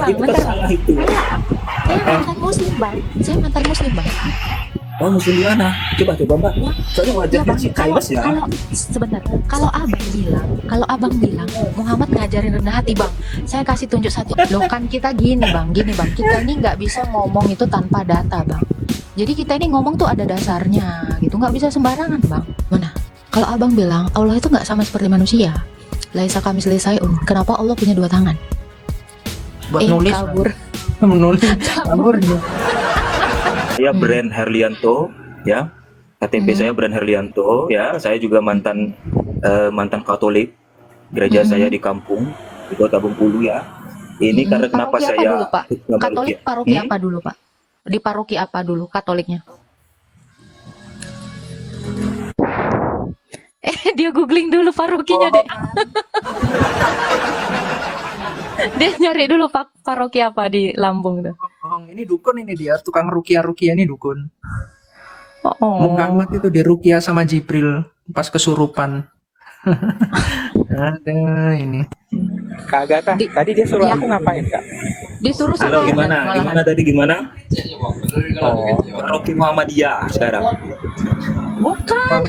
Bang, itu kan bentar Bang. salah itu. Saya mantan muslim Bang. Saya mantan muslim Bang. Oh, muslim di mana? Coba Mbak. Soalnya Ya wajahnya Bang, sih kalau Chinese ya. kalau sebentar, kalau abang bilang Muhammad ngajarin rendah hati Bang, saya kasih tunjuk satu. Loh kan kita gini Bang, kita ini nggak bisa ngomong itu tanpa data Bang. Jadi kita ini ngomong tuh ada dasarnya, gitu nggak bisa sembarangan Bang. Mana? Kalau abang bilang Allah itu nggak sama seperti manusia, laisa kamitslihi syai'un. Kenapa Allah punya dua tangan? Buat nulis. Kabur. Menulis. Kabur dia. Saya Brand Herlianto, ya. KTP saya Brand Herlianto, ya. Saya juga mantan Katolik. Gereja saya di kampung di Kota Bengkulu, ya. Ini karena kenapa Paroki apa saya dulu, Pak? Katolik paroki apa dulu, Pak? Di paroki apa dulu Katoliknya? Dia googling dulu parokinya, Dek. Dia nyari dulu Pak paroki apa di Lampung tuh. Oh, ini dukun ini dia, tukang rukia ini dukun. Oh. Muhammad itu dirukia sama Jibril pas kesurupan. Ada ini. Kak Agatha, tadi dia suruh Ya. aku ngapain, Kak? Disuruh Halo, sama gimana? malahan. Gimana tadi gimana? Oh, Paroki Muhammadiyah sekarang. Bukan.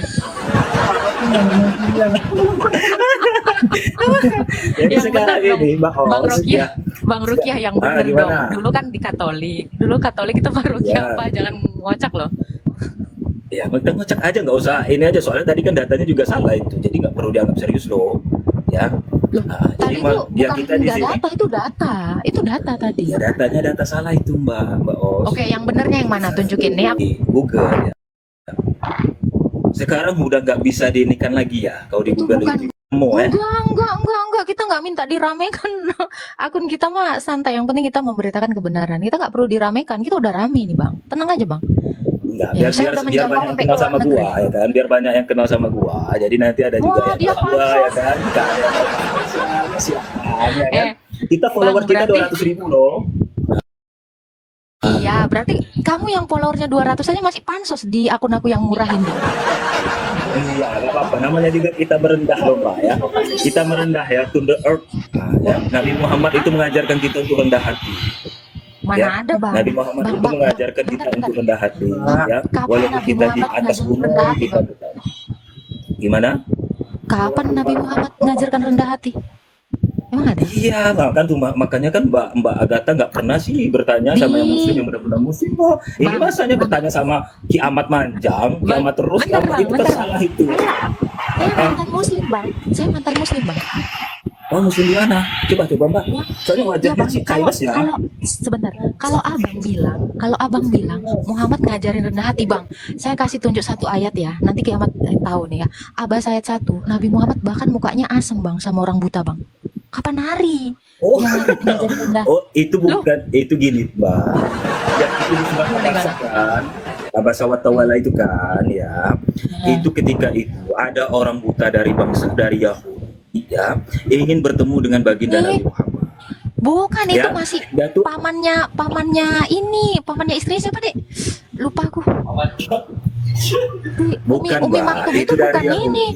Jadi Yang sekarang benar dong, ini, Mbak Bang Os, Rokiah. ya. Bang Rukiah yang bener dong. Gimana? Dulu kan di Katolik. Dulu Katolik itu paroki Ya. apa? Jangan ngocak loh. Ya, ngecek aja, nggak usah ini aja, soalnya tadi kan datanya juga salah itu, jadi nggak perlu dianggap serius loh, ya. Loh, Nah, tadi jadi itu ya bukan kita di nggak sini, data, itu data tadi. ya datanya data salah itu Mbak Os. Oke, yang benernya yang mana? Tunjukin nih. Di Google ya. Sekarang udah nggak bisa diinikan lagi ya, kalau di Itu Google bukan. itu mau ya. Enggak. Kita nggak minta diramekan. Akun kita mah santai. Yang penting kita memberitakan kebenaran. Kita nggak perlu diramekan. Kita udah rame nih, Bang. Tenang aja, Bang. Enggak, Ya, biar saya biar, udah biar menjamah banyak yang sampai kenal ke sama luar gua negeri. ya kan, biar banyak yang kenal sama gua. Jadi nanti ada juga Wah, yang dia kenal gua ya pansos. kan. Nggak ada yang siapa ya kan. Kita Bang, follower kita berarti 200.000 loh. iya, berarti kamu yang followernya 200 aja masih pansos di akun aku yang murah ini. Iya, nggak apa-apa. Namanya juga kita merendah loh, Mbak ya. Kita merendah ya, to the earth. Nah, ya. Nabi Muhammad itu mengajarkan kita untuk rendah hati. Mana Ya. ada, Bang? Nabi Muhammad Bang, itu mengajarkan kita bentar. untuk rendah hati. Bang, Ya, kapan walaupun Nabi kita di Muhammad atas ngajarin gunung, rendah hati, kita Bang? gimana? Kapan Nabi Muhammad mengajarkan rendah hati? Emang ada? Iya, kan tuh makanya kan Mbak Agatha nggak pernah sih bertanya sama yang muslim, yang benar-benar muslim. Oh, ini Bang, masanya bertanya sama Ki Amat Manjang, Ki Amat terus, bentar, Bang, itu kan bentar. salah itu. Saya mantan muslim, Bang. Saya mantan muslim, Bang. Oh, muslim di mana? Coba Mbak. Soalnya Ya, wajahnya Bang, sih kalau Chinese ya. sebentar, kalau abang bilang Muhammad ngajarin rendah hati, Bang, saya kasih tunjuk satu ayat ya. Nanti kiamat tahu nih ya. Abbas ayat 1, Nabi Muhammad bahkan mukanya asem, Bang, sama orang buta, Bang. Kapan hari? Oh, Ngajarin rendah. oh itu bukan, itu gini Mbak. Yang itu disebabkan Gimana? kan, Abasa Tawala itu kan ya. Itu ketika itu ada orang buta dari bangsa dari Yahudi ya, ingin bertemu dengan baginda Nabi Muhammad. Bukan, itu Ya, masih dia tuh pamannya istrinya siapa, Dek? Lupa aku. bukan Umi Mbak, Maktum itu itu dari bukan Yahudi. ini.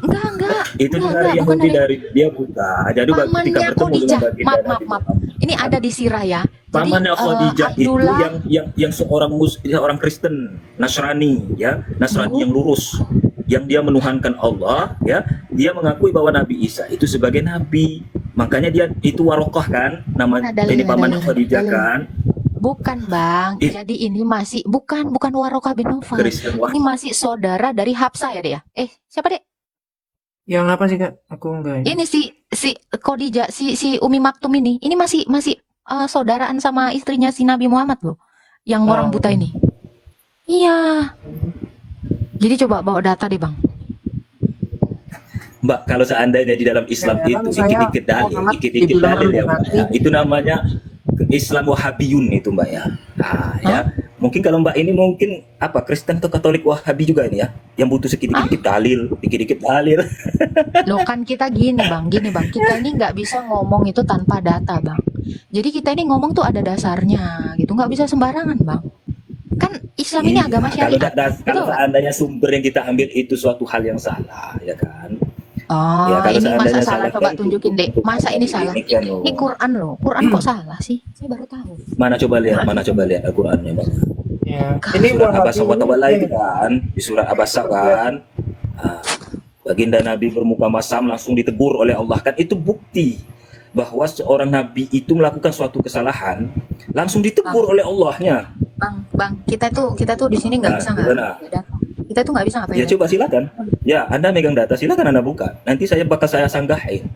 Enggak. Itu Enggak, dari bukan Yahudi, dari dari dia buta. Jadi ketika pamannya bertemu dengan Khadijah. baginda Maaf. Nabi Muhammad. Ini ada di sirah ya. Jadi Pamannya Khadijah itu Abdullah yang seorang Kristen Nasrani ya, Nasrani yang lurus, yang dia menuhankan Allah ya, dia mengakui bahwa Nabi Isa itu sebagai nabi. Makanya dia itu Warokoh kan, nama Mana ini dalilnya, pamannya dalilnya, Khadijah dalilnya. kan. Bukan, Bang. Ih. Jadi ini masih bukan Warokah bin Naufal. Kristen wah. Ini masih saudara dari Hafsah ya, Dek ya? Siapa, Dek? Yang apa sih, Kak? Aku enggak. Ini si Khadijah, si Umi Maktum ini. Ini masih saudaraan sama istrinya si Nabi Muhammad loh. Yang orang buta ini. Iya. Jadi coba bawa data deh, Bang. Mbak, kalau seandainya di dalam Islam Ya, itu saya ikit-ikit dalil, Muhammad ikit-ikit dibilang dalil ya, rendah Mbak. Ya. Itu namanya Islam Wahabiyun itu, Mbak ya. Nah, ya. Mungkin kalau Mbak ini mungkin apa Kristen atau Katolik Wahabi juga ini ya, yang butuh sedikit-sedikit dalil, dikit-dikit dalil. Loh kan kita gini bang, kita ini nggak bisa ngomong itu tanpa data bang. Jadi kita ini ngomong tuh ada dasarnya gitu, nggak bisa sembarangan bang. Kan Islam ini Iya, agama syariat. kalau Betul nggak? seandainya sumber yang kita ambil itu suatu hal yang salah, ya kan? Oh, Ya kalau ini masa seandainya salah, salah coba kan tunjukin deh. Masa ini salah? demikian loh. Ini Quran loh. Quran kok salah sih? Saya baru tahu. Mana coba lihat Al-Qur'annya, Bang. Ya. Kan Ini Surat Wahabi Abasa wa ini Tawalla itu kan, di surat Abasa kan. ah, Baginda Nabi bermuka masam langsung ditegur oleh Allah, kan itu bukti bahwa seorang nabi itu melakukan suatu kesalahan langsung ditegur oleh Allahnya. Bang, kita tuh di sini nggak Nah, bisa gimana? data. Kita tuh nggak bisa Ya ngapain. coba silakan. Ya, Anda megang data, silakan Anda buka. Nanti saya sanggahin.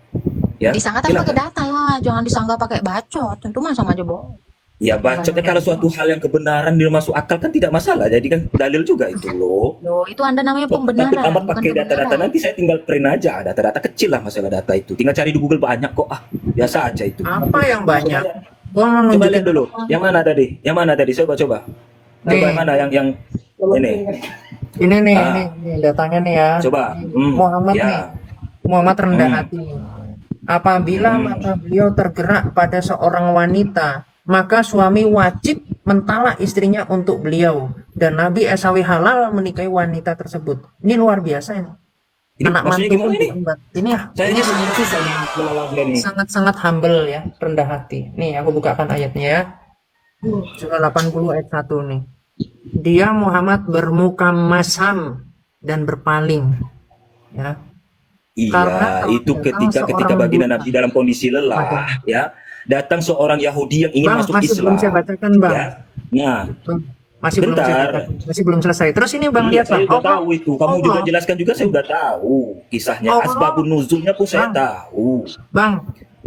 Ya, Disanggah tapi pakai silakan. data lah, jangan disanggah pakai bacot. Tentu mah sama aja bohong. Ya bacotnya kalau suatu hal yang kebenaran dia masuk akal kan tidak masalah. Jadi kan dalil juga itu loh. Loh, itu Anda namanya Takut pembenaran, amat bukan pakai data-data, kebenaran. nanti saya tinggal print aja. Data-data kecil lah masalah data itu. Tinggal cari di Google banyak kok. Biasa aja itu. apa yang banyak? Gua Coba menunjukkan lihat dulu. Yang mana tadi? Yang mana tadi? Coba. Coba Nih. yang mana yang ini? ini nih, Ah. nih datanya nih ya. Coba. Muhammad nih. Ya. Muhammad rendah Hmm. hati. Apabila mata beliau tergerak pada seorang wanita, maka suami wajib mentalak istrinya untuk beliau. Dan Nabi SAW halal menikahi wanita tersebut. Ini luar biasa ini. Ini Anak maksudnya mantu gimana pun ini? diembat. Ini ya, Saya ini susah melalui ini. sangat-sangat humble ya, rendah hati. Nih aku bukakan ayatnya ya. Surah 80 ayat 1 nih. Dia Muhammad bermuka masam dan berpaling. Ya. Karena Iya, itu kalau ketika datang ketika seorang baginda buta. Nabi dalam kondisi lelah, ya, datang seorang Yahudi yang ingin Bang, masuk masih Islam. belum saya bacakan, Bang. Ya. Nah, Masih belum saya Bentar. bacakan. Masih belum selesai. Terus ini Bang iya, lihat saya Bang. udah tahu itu. Kamu juga jelaskan juga, saya udah tahu kisahnya. Allah. Asbabun nuzulnya pun saya Bang. tahu. Bang,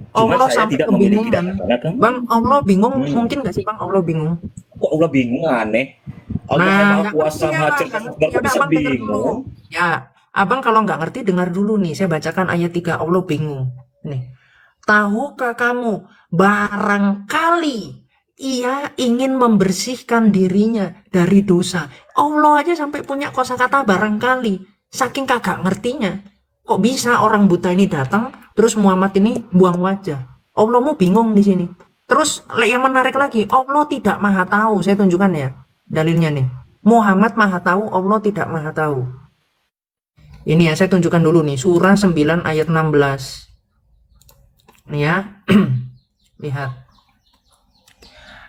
Cuma Allah saya sampai tidak memiliki kebingungan. data kan. Bang, Allah bingung. Hmm. Mungkin nggak sih Bang Allah bingung? Kok Allah bingung, aneh. Allah Nah, Maha nggak Kuasa, ngerti ya, Maha Bang. Cerdas, Nggak ngerti. Akbar, kok Yaudah, bisa Abang dengar dulu. bingung? Ya, Abang kalau nggak ngerti dengar dulu nih. Saya bacakan ayat 3 Allah bingung. Nih. Tahukah kamu barangkali ia ingin membersihkan dirinya dari dosa. Allah aja sampai punya kosakata barangkali. Saking kagak ngertinya. Kok bisa orang buta ini datang, terus Muhammad ini buang wajah. Allah mau bingung di sini. Terus yang menarik lagi, Allah tidak maha tahu. Saya tunjukkan ya dalilnya nih. Muhammad maha tahu, Allah tidak maha tahu. Ini ya, saya tunjukkan dulu nih. Surah 9 ayat 16. Nih ya. Lihat.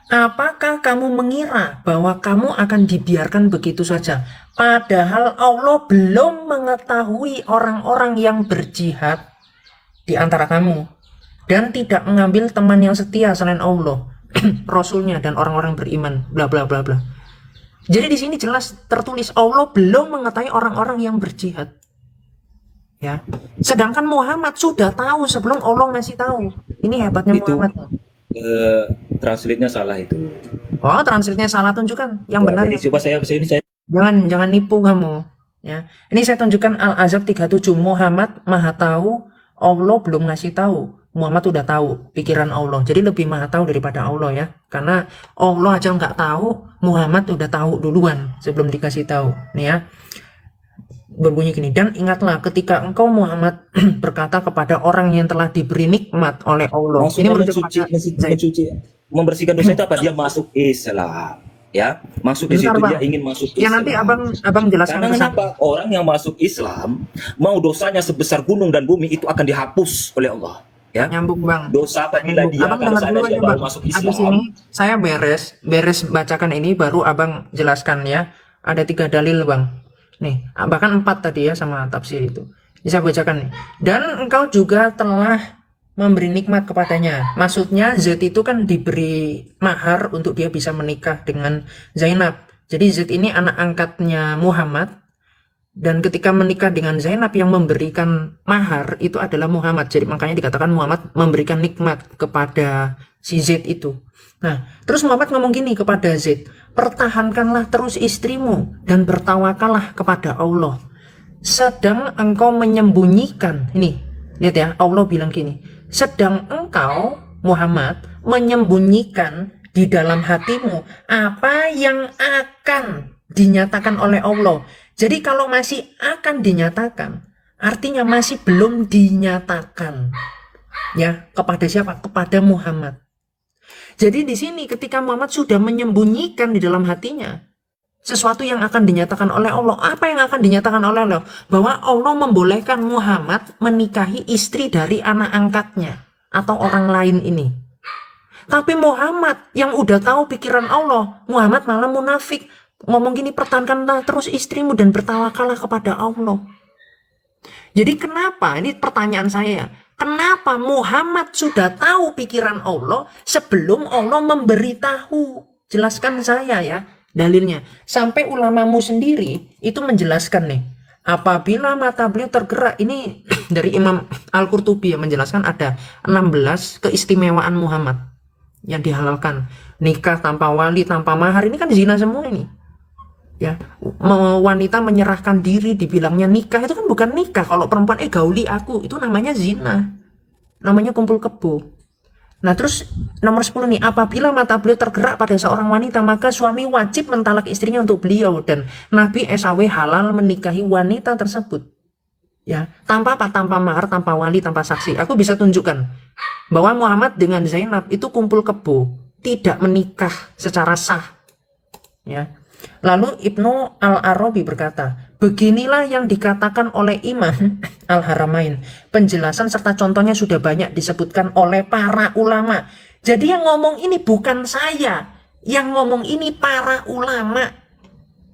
Apakah kamu mengira bahwa kamu akan dibiarkan begitu saja? Padahal Allah belum mengetahui orang-orang yang berjihad di antara kamu. Dan tidak mengambil teman yang setia selain Allah, Rasulnya dan orang-orang beriman, bla bla bla bla. Jadi di sini jelas tertulis Allah belum mengetahui orang-orang yang berjihad. Ya. Sedangkan Muhammad sudah tahu sebelum Allah ngasih tahu. Ini hebatnya Itu Muhammad. translate-nya salah itu. Oh, translate-nya salah, tunjukkan yang Ya, benar. jadi coba saya Jangan nipu kamu. Ya. Ini saya tunjukkan Al-Ahzab 37. Muhammad maha tahu, Allah belum ngasih tahu. Muhammad udah tahu pikiran Allah. Jadi lebih maha tahu daripada Allah ya. Karena Allah aja nggak tahu, Muhammad udah tahu duluan sebelum dikasih tahu. Nih ya. Berbunyi gini, dan ingatlah ketika engkau Muhammad berkata kepada orang yang telah diberi nikmat oleh Allah. maksudnya Ini merujuk pada mencuci, membersihkan dosa itu apa? Dia masuk Islam, ya, masuk di Bentar, situ Bang. dia ingin masuk Ya Islam. nanti abang jelaskan Karena ke sana. kenapa orang yang masuk Islam mau dosanya sebesar gunung dan bumi itu akan dihapus oleh Allah, ya. Nyambung Bang. Dosa apabila dia Abang kalau dengar dulu seandainya aja dia baru Bang. masuk Habis Islam, ini saya beres bacakan ini baru abang jelaskan ya. Ada 3 dalil Bang. Nih, bahkan 4 tadi ya sama tafsir itu. Bisa bacakan nih. Dan engkau juga telah memberi nikmat kepadanya. Maksudnya Zaid itu kan diberi mahar untuk dia bisa menikah dengan Zainab. Jadi Zaid ini anak angkatnya Muhammad. Dan ketika menikah dengan Zainab yang memberikan mahar itu adalah Muhammad. Jadi makanya dikatakan Muhammad memberikan nikmat kepada si Zaid itu. Nah, terus Muhammad ngomong gini kepada Zaid, pertahankanlah terus istrimu dan bertawakallah kepada Allah. Sedang engkau menyembunyikan, ini lihat ya, Allah bilang gini, sedang engkau Muhammad menyembunyikan di dalam hatimu apa yang akan dinyatakan oleh Allah. Jadi kalau masih akan dinyatakan, artinya masih belum dinyatakan. Ya, kepada siapa? Kepada Muhammad. Jadi di sini ketika Muhammad sudah menyembunyikan di dalam hatinya, sesuatu yang akan dinyatakan oleh Allah. Apa yang akan dinyatakan oleh Allah? Bahwa Allah membolehkan Muhammad menikahi istri dari anak angkatnya atau orang lain ini. Tapi Muhammad yang udah tahu pikiran Allah, Muhammad malah munafik. Ngomong gini, pertahankanlah terus istrimu dan bertawakallah kepada Allah. Jadi kenapa, ini pertanyaan saya, kenapa Muhammad sudah tahu pikiran Allah sebelum Allah memberitahu? Jelaskan saya ya dalilnya. Sampai ulamamu sendiri itu menjelaskan nih, apabila mata beliau tergerak, ini dari Imam Al-Qurtubi yang menjelaskan ada 16 keistimewaan Muhammad yang dihalalkan. Nikah tanpa wali, tanpa mahar, ini kan zina semua ini. Ya, wanita menyerahkan diri dibilangnya nikah, itu kan bukan nikah. Kalau perempuan gauli aku, itu namanya zina, namanya kumpul kebo. Nah terus nomor 10 nih, apabila mata beliau tergerak pada seorang wanita, maka suami wajib mentalak istrinya untuk beliau, dan Nabi SAW halal menikahi wanita tersebut. Ya, tanpa apa? Tanpa mahar, tanpa wali, tanpa saksi. Aku bisa tunjukkan bahwa Muhammad dengan Zainab itu kumpul kebo, tidak menikah secara sah. Ya. Lalu Ibnu Al-Arabi berkata, beginilah yang dikatakan oleh Imam Al-Haramain. Penjelasan serta contohnya sudah banyak disebutkan oleh para ulama. Jadi yang ngomong ini bukan saya, yang ngomong ini para ulama.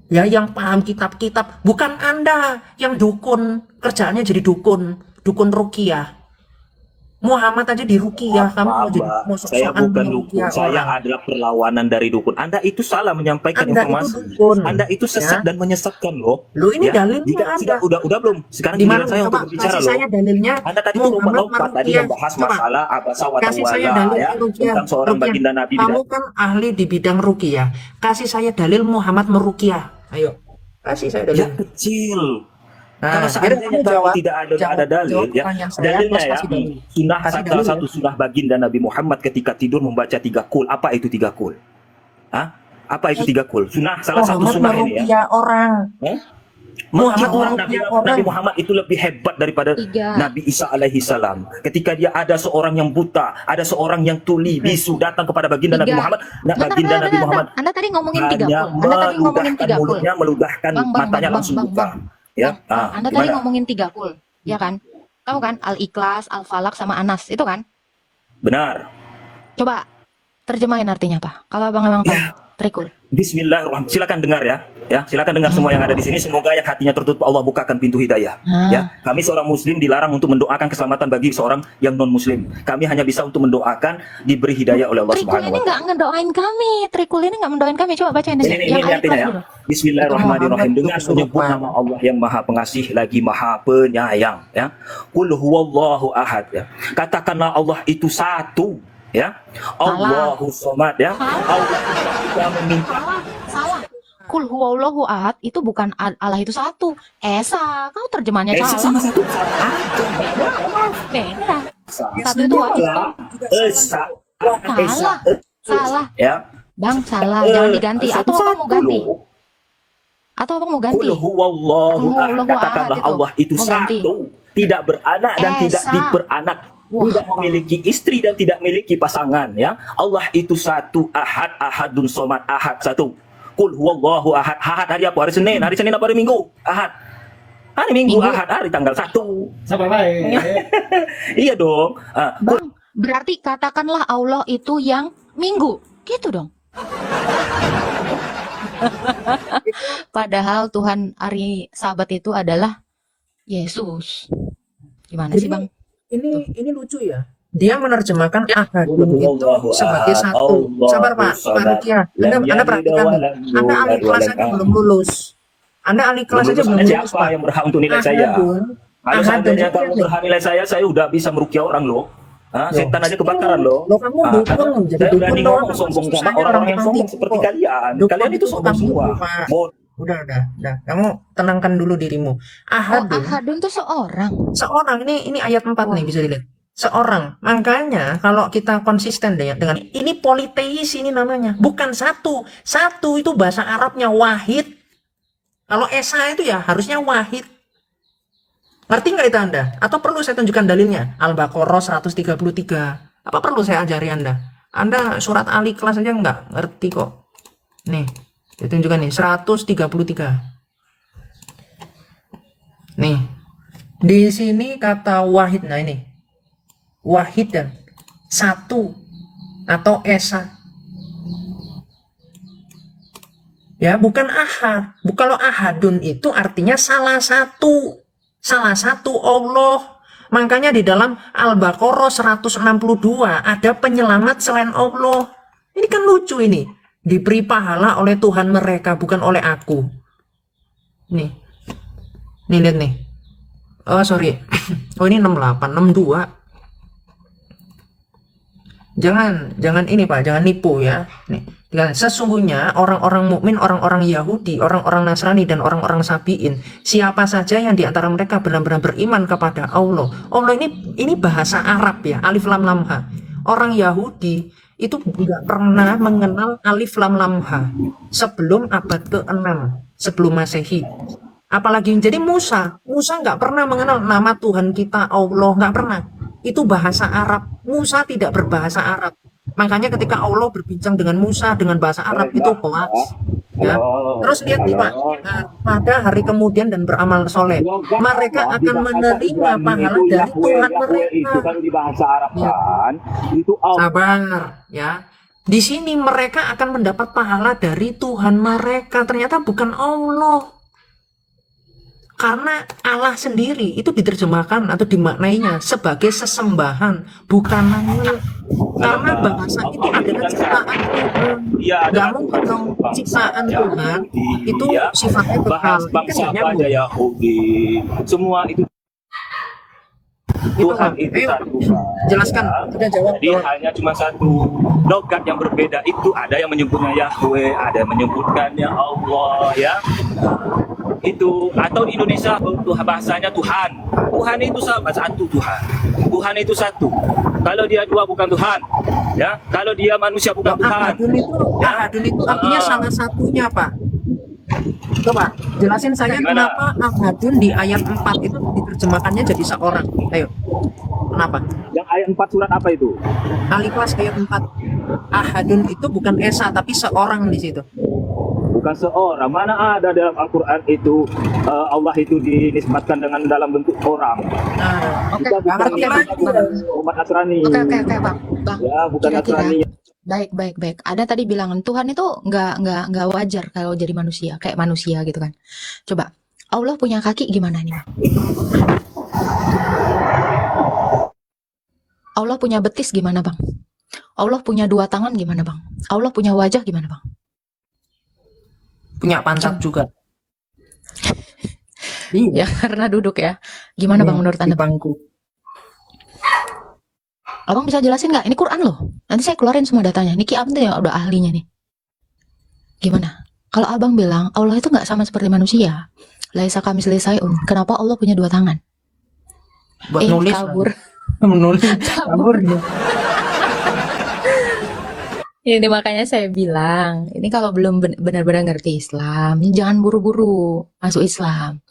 Ya, yang paham kitab-kitab, bukan Anda yang dukun, kerjaannya jadi dukun ruqyah. Muhammad aja di ruqyah, kamu mau jadi saya bukan dukun, saya adalah perlawanan dari dukun. Anda itu salah menyampaikan Anda informasi. itu dukun. Anda itu sesat Ya. dan menyesatkan loh. Lu ini Ya. dalilnya ada. Udah belum? Sekarang Di giliran mana? saya Coba untuk berbicara kasih loh. saya dalilnya. Anda tadi tuh Muhammad lompat-lompat tadi meruqyah. membahas Coba. masalah abasa wa Kasih saya tawalla, dalil ya, ruqyah. tentang seorang Ruqyah. baginda Nabi. Kamu kan ahli di bidang ruqyah. Kasih saya dalil Muhammad meruqyah. Ayo. Kasih saya Ya dalil. kecil. Nah, Kalau seandainya kamu kami tidak ada dalil, jawab ya, pertanyaan saya, dalilnya terus ya, kasih dalil. sunnah Kasih salah dalil, satu sunnah baginda Nabi Muhammad ketika tidur membaca 3 qul. Apa itu 3 qul? Hah? Apa itu 3 qul? Sunnah, salah satu Muhammad sunnah ini ya. meruqyah orang. Muhammad Muhammad Nabi, meruqyah orang. Nabi Muhammad itu lebih hebat daripada 3. Nabi Isa alaihi salam. Ketika dia ada seorang yang buta, ada seorang yang tuli, bisu datang kepada baginda Nabi 3. Muhammad. Nah, baginda Nabi Muhammad Anda tadi ngomongin 3 hanya kul. Anda tadi ngomongin 3 kul. mulutnya, meludahkan matanya langsung buka. Ya, Anda tadi gimana? ngomongin 3 kul, ya kan? Tahu kan? Al-Ikhlas, Al-Falak, sama Anas, itu kan? Benar. Coba terjemahin artinya apa? Kalau abang memang tahu, trikul. Bismillahirrahmanirrahim. Silakan dengar ya. Ya, silakan dengar semua yang ada di sini. Semoga yang hatinya tertutup Allah bukakan pintu hidayah. Ya, kami seorang muslim dilarang untuk mendoakan keselamatan bagi seorang yang non muslim. Kami hanya bisa untuk mendoakan diberi hidayah oleh Allah Trikul Subhanahu ini wa nggak ngedoain kami. Trikul ini nggak mendoain kami. Coba bacain aja. Ini artinya ya. Bismillahirrahmanirrahim. Dengan menyebut nama Allah yang Maha Pengasih lagi Maha Penyayang, ya. Qul huwallahu ahad, ya. Katakanlah Allah itu satu, ya. Allahu somad, ya. Allah yang meminta. Salah. Kul huwallahu ahad itu bukan Allah itu satu. Esa, kau terjemahnya Esa salah. sama satu. Beda. Sama. Satu itu wajib. Esa. Salah. Salah. Ya. Bang, salah. Jangan diganti. Atau abang mau ganti? Atau abang mau ganti? Qul huwallahu ahad. Huwallahu Katakanlah ahad itu. Allah itu Mau ganti. satu, tidak beranak dan tidak Esa. diperanak. Wah. Tidak memiliki istri dan tidak memiliki pasangan, ya. Allah itu satu, ahad, ahadun somad, ahad satu. Qul huwallahu ahad. Ahad hari apa? Hari Senin. Hari Senin apa hari Minggu? Ahad. Hari Minggu, Minggu. ahad, hari tanggal 1. Sabar baik. Iya dong. Bang, berarti katakanlah Allah itu yang minggu. Gitu dong. Padahal Tuhan hari Sabat itu adalah Yesus. Gimana sih, Bang? Ini lucu ya. Dia menerjemahkan ahadun itu sebagai satu. Sabar Pak Rukia. Anda perhatikan nih. Anda ahli kelas aja belum lulus. Anda ahli kelas aja belum lulus, Siapa Pak. yang berhak untuk nilai saya? Kalau seandainya kamu berhak nilai saya udah bisa meruqyah orang loh. Setan aja kebakaran loh. Lo kamu dukung jadi Saya berani dukun ngomong sombong sama orang-orang yang sombong seperti kalian. Kalian itu sombong semua. Udah. Kamu tenangkan dulu dirimu. Oh, Ahadun. ahadun tuh seorang. Seorang ini ayat 4 nih bisa dilihat. Seorang. Makanya kalau kita konsisten dengan ini politeis ini namanya, bukan satu. Satu itu bahasa Arabnya wahid. Kalau esa itu ya harusnya wahid. Ngerti nggak itu Anda? Atau perlu saya tunjukkan dalilnya? Al-Baqarah 133. Apa perlu saya ajari Anda? Anda surat Ali kelas aja nggak ngerti kok. Nih, Ditunjukkan nih 133. Nih. Di sini kata wahid. Nah ini. Wahid dan satu atau esa. Ya, bukan ahad. Kalau ahadun itu artinya salah satu. Salah satu Allah. Makanya di dalam Al-Baqarah 162 ada penyelamat selain Allah. Ini kan lucu ini. Diberi pahala oleh Tuhan mereka, bukan oleh aku. Nih. Nih lihat nih. Oh sorry. Oh ini 68, 62. Jangan ini Pak, jangan nipu ya. Nih, sesungguhnya orang-orang mukmin, orang-orang Yahudi, orang-orang Nasrani dan orang-orang Sabiin, siapa saja yang di antara mereka benar-benar beriman kepada Allah. Allah ini bahasa Arab ya, alif lam lam ha. Orang Yahudi itu tidak pernah mengenal alif lam lam ha sebelum abad ke-6 sebelum Masehi. Apalagi jadi Musa nggak pernah mengenal nama Tuhan kita Allah, nggak pernah. Itu bahasa Arab. Musa tidak berbahasa Arab. Makanya ketika Allah berbincang dengan Musa dengan bahasa Arab itu hoax. Ya. Terus lihat nih Pak, pada hari kemudian dan beramal soleh, mereka akan menerima pahala dari Tuhan mereka. Kalau di bahasa Arab kan, itu Sabar, ya. Di sini mereka akan mendapat pahala dari Tuhan mereka. Ternyata bukan Allah. Karena Allah sendiri itu diterjemahkan atau dimaknainya sebagai sesembahan, bukan Allah. Karena bahasa itu adalah ciptaan Tuhan. Gak mungkin dong ciptaan Tuhan itu sifatnya kekal. bangsa apa aja Yahudi, semua itu Tuhan itu satu. Jelaskan, udah jawab. Jadi hanya cuma satu logat yang berbeda. Itu ada yang menyebutnya Yahweh, ada yang menyebutkannya Allah, ya. Itu atau di Indonesia bahasanya Tuhan. Tuhan itu sama satu Tuhan. Tuhan itu satu. Kalau dia dua bukan Tuhan, ya. Kalau dia manusia bukan Tuhan. Ahadun itu artinya salah satunya Pak. Coba jelasin saya kenapa ahadun di ayat 4 itu diterjemahkannya jadi seorang. Ayo. Kenapa? Yang ayat 4 surat apa itu? Al-Ikhlas ayat 4. Ahadun itu bukan esa tapi seorang di situ. Bukan seorang. Mana ada dalam Al-Quran itu Allah itu dinisbatkan dengan dalam bentuk orang. Nah, Kita bukan umat Nasrani. Oke, Bang. Ya, bukan Kira-kira. Nasrani. Baik. Ada tadi bilangan Tuhan itu nggak wajar kalau jadi manusia, kayak manusia gitu kan. Coba, Allah punya kaki gimana nih, Bang? Allah punya betis gimana, Bang? Allah punya dua tangan gimana, Bang? Allah punya wajah gimana, Bang? punya pantat juga. Ya, karena duduk ya. Gimana, Bang, menurut Anda, Di Bang? bangku. Abang bisa jelasin nggak? Ini Quran loh. Nanti saya keluarin semua datanya. Niki Abang tuh yang udah ahlinya nih. Gimana? Kalau Abang bilang Allah itu nggak sama seperti manusia, laisa kamitslihi syai'un. Kenapa Allah punya dua tangan? Buat nulis. Kabur. Menulis. Kabur. Ini makanya saya bilang, ini kalau belum benar-benar ngerti Islam, jangan buru-buru masuk Islam.